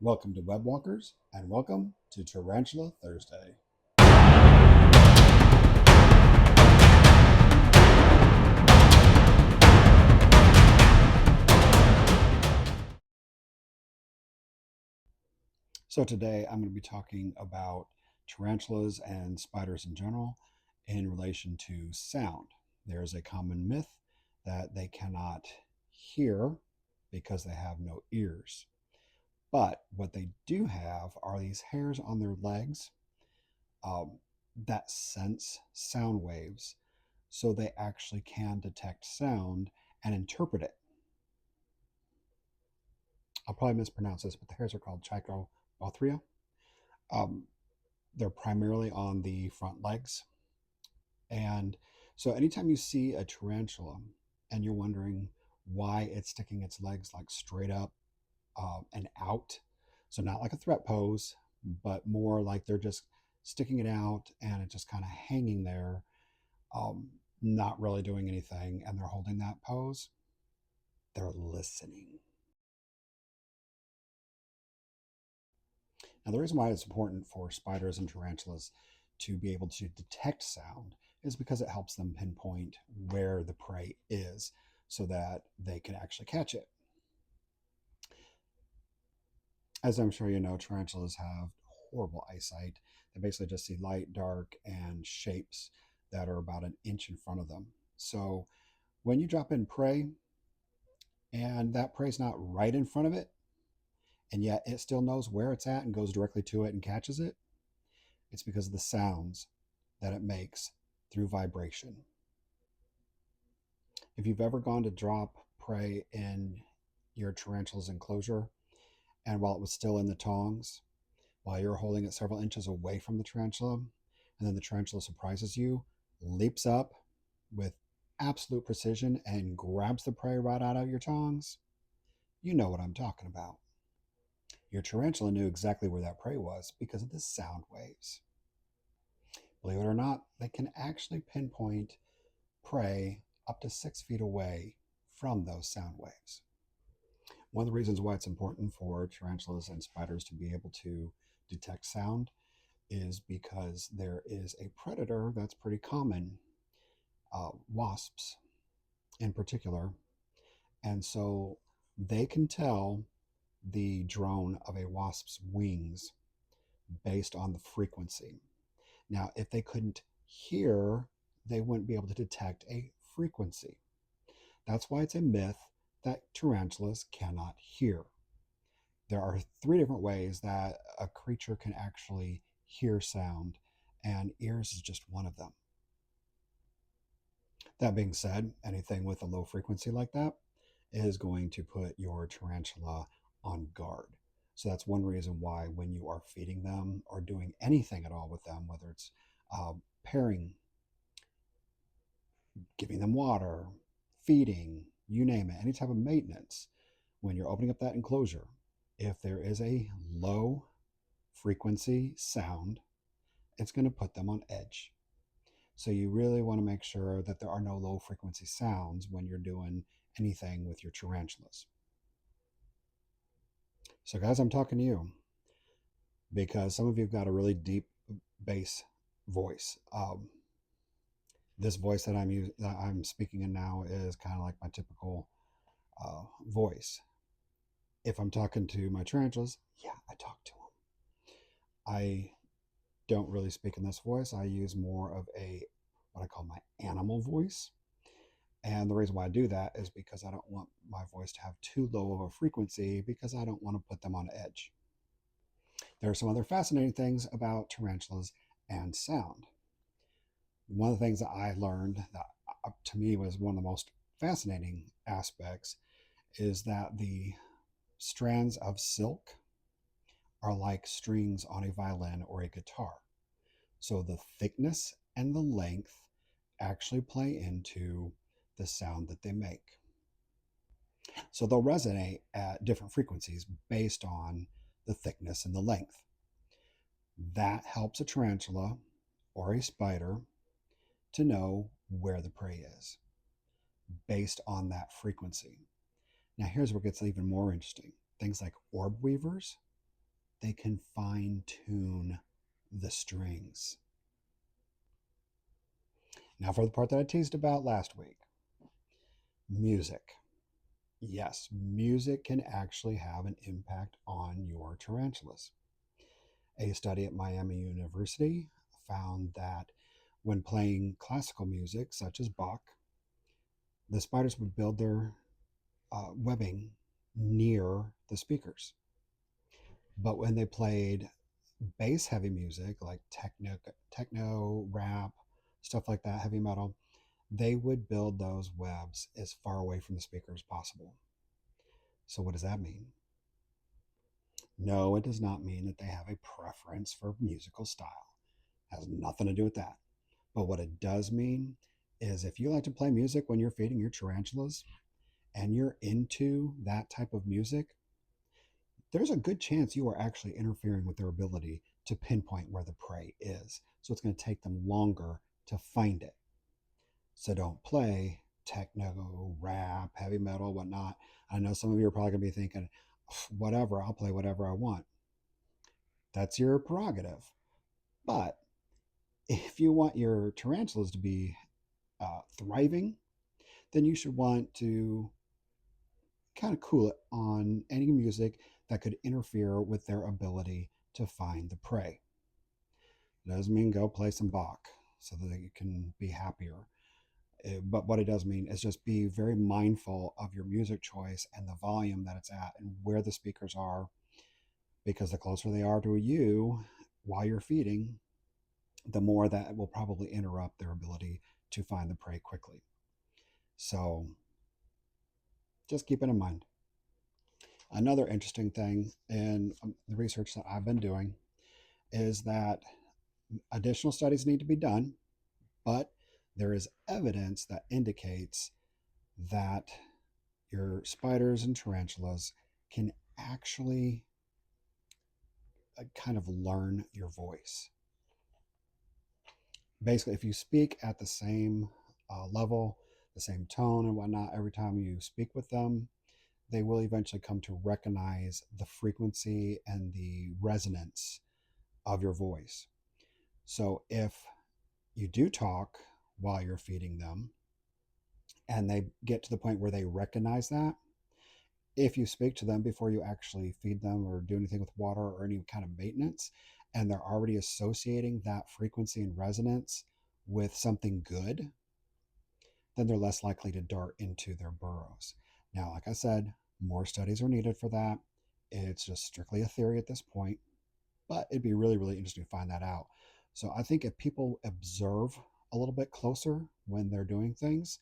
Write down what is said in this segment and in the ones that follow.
Welcome to Web Walkers and welcome to Tarantula Thursday. So, today I'm going to be talking about tarantulas and spiders in general in relation to sound. There's a common myth that they cannot hear because they have no ears. But what they do have are these hairs on their legs um, that sense sound waves, so they actually can detect sound and interpret it. I'll probably mispronounce this, but the hairs are called trichobothria. Um, they're primarily on the front legs. And so anytime you see a tarantula and you're wondering why it's sticking its legs like straight up and out, so not like a threat pose, but more like they're just sticking it out and it's just kind of hanging there, um, not really doing anything, and they're holding that pose, they're listening. Now, the reason why it's important for spiders and tarantulas to be able to detect sound is because it helps them pinpoint where the prey is so that they can actually catch it. As I'm sure you know, tarantulas have horrible eyesight. They basically just see light, dark, and shapes that are about an inch in front of them. So when you drop in prey and that prey's not right in front of it, and yet it still knows where it's at and goes directly to it and catches it, it's because of the sounds that it makes through vibration. If you've ever gone to drop prey in your tarantula's enclosure, and while it was still in the tongs, while you're holding it several inches away from the tarantula, and then the tarantula surprises you, leaps up with absolute precision and grabs the prey right out of your tongs, you know what I'm talking about. Your tarantula knew exactly where that prey was because of the sound waves. Believe it or not, they can actually pinpoint prey up to 6 feet away from those sound waves. One of the reasons why it's important for tarantulas and spiders to be able to detect sound is because there is a predator that's pretty common, wasps in particular. And so they can tell the drone of a wasp's wings based on the frequency. Now, if they couldn't hear, they wouldn't be able to detect a frequency. That's why it's a myth that tarantulas cannot hear. There are three different ways that a creature can actually hear sound, and ears is just one of them. That being said, anything with a low frequency like that is going to put your tarantula on guard. So that's one reason why when you are feeding them or doing anything at all with them, whether it's pairing, giving them water, feeding, you name it, any type of maintenance, when you're opening up that enclosure, if there is a low frequency sound, it's going to put them on edge. So you really want to make sure that there are no low frequency sounds when you're doing anything with your tarantulas. So, guys, I'm talking to you because some of you have got a really deep bass voice. This voice that I'm speaking in now is kind of like my typical voice. If I'm talking to my tarantulas, yeah, I talk to them. I don't really speak in this voice. I use more of a what I call my animal voice. And the reason why I do that is because I don't want my voice to have too low of a frequency because I don't want to put them on edge. There are some other fascinating things about tarantulas and sound. One of the things that I learned that to me was one of the most fascinating aspects is that the strands of silk are like strings on a violin or a guitar. So the thickness and the length actually play into the sound that they make. So they'll resonate at different frequencies based on the thickness and the length. That helps a tarantula or a spider to know where the prey is based on that frequency. Now, here's where it gets even more interesting. Things like orb weavers they can fine tune the strings. Now, for the part that I teased about last week, music. Yes, music can actually have an impact on your tarantulas. A study at Miami University found that when playing classical music, such as Bach, the spiders would build their webbing near the speakers. But when they played bass heavy music like techno, rap, stuff like that, heavy metal, they would build those webs as far away from the speaker as possible. So, what does that mean? No, it does not mean that they have a preference for musical style. It has nothing to do with that. But what it does mean is if you like to play music when you're feeding your tarantulas and you're into that type of music, there's a good chance you are actually interfering with their ability to pinpoint where the prey is. So it's going to take them longer to find it. So don't play techno, rap, heavy metal, whatnot. I know some of you are probably going to be thinking, whatever, I'll play whatever I want. That's your prerogative. But if you want your tarantulas to be thriving, then you should want to kind of cool it on any music that could interfere with their ability to find the prey. It doesn't mean go play some Bach so that you can be happier. But what it does mean is just be very mindful of your music choice and the volume that it's at and where the speakers are, because the closer they are to you while you're feeding, the more that will probably interrupt their ability to find the prey quickly. So just keep it in mind. Another interesting thing in the research that I've been doing is that additional studies need to be done, but there is evidence that indicates that your spiders and tarantulas can actually kind of learn your voice. Basically, if you speak at the same level, the same tone, and whatnot, every time you speak with them, they will eventually come to recognize the frequency and the resonance of your voice. So if you do talk while you're feeding them and they get to the point where they recognize that, if you speak to them before you actually feed them or do anything with water or any kind of maintenance, and they're already associating that frequency and resonance with something good, then they're less likely to dart into their burrows. Now, like I said, more studies are needed for that. It's just strictly a theory at this point, but it'd be really, really interesting to find that out. So I think if people observe a little bit closer when they're doing things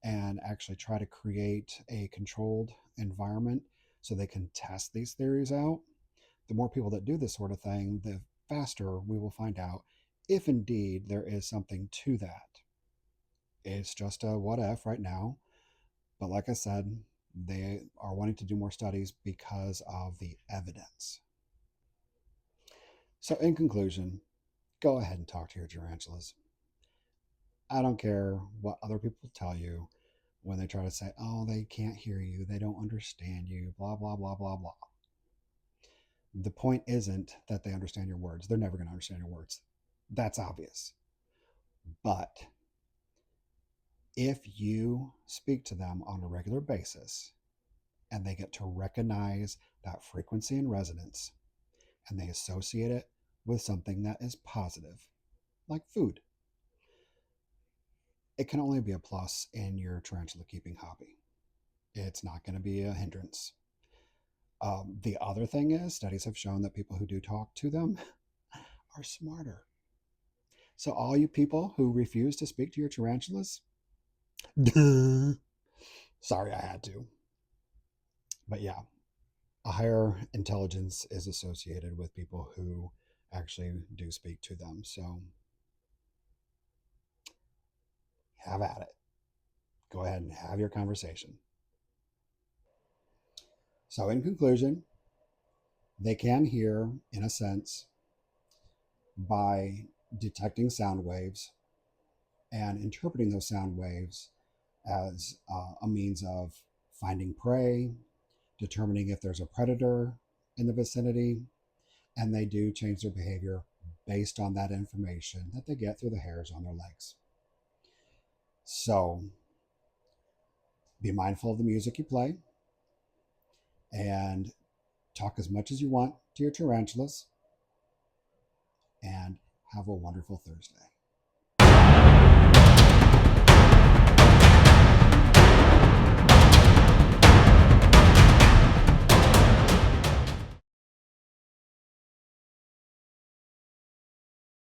and actually try to create a controlled environment so they can test these theories out, the more people that do this sort of thing, the faster we will find out if indeed there is something to that. It's just a what if right now, but like I said, they are wanting to do more studies because of the evidence. So, in conclusion, go ahead and talk to your tarantulas. I don't care what other people tell you when they try to say, oh, they can't hear you, they don't understand you, blah, blah, blah, blah, blah. The point isn't that they understand your words. They're never going to understand your words. That's obvious. But if you speak to them on a regular basis and they get to recognize that frequency and resonance and they associate it with something that is positive, like food, it can only be a plus in your tarantula keeping hobby. It's not going to be a hindrance. The other thing is, studies have shown that people who do talk to them are smarter. So, all you people who refuse to speak to your tarantulas, duh, sorry I had to. But yeah, a higher intelligence is associated with people who actually do speak to them. So, have at it. Go ahead and have your conversation. So, in conclusion, they can hear, in a sense, by detecting sound waves and interpreting those sound waves as a means of finding prey, determining if there's a predator in the vicinity, and they do change their behavior based on that information that they get through the hairs on their legs. So be mindful of the music you play and talk as much as you want to your tarantulas, and have a wonderful Thursday.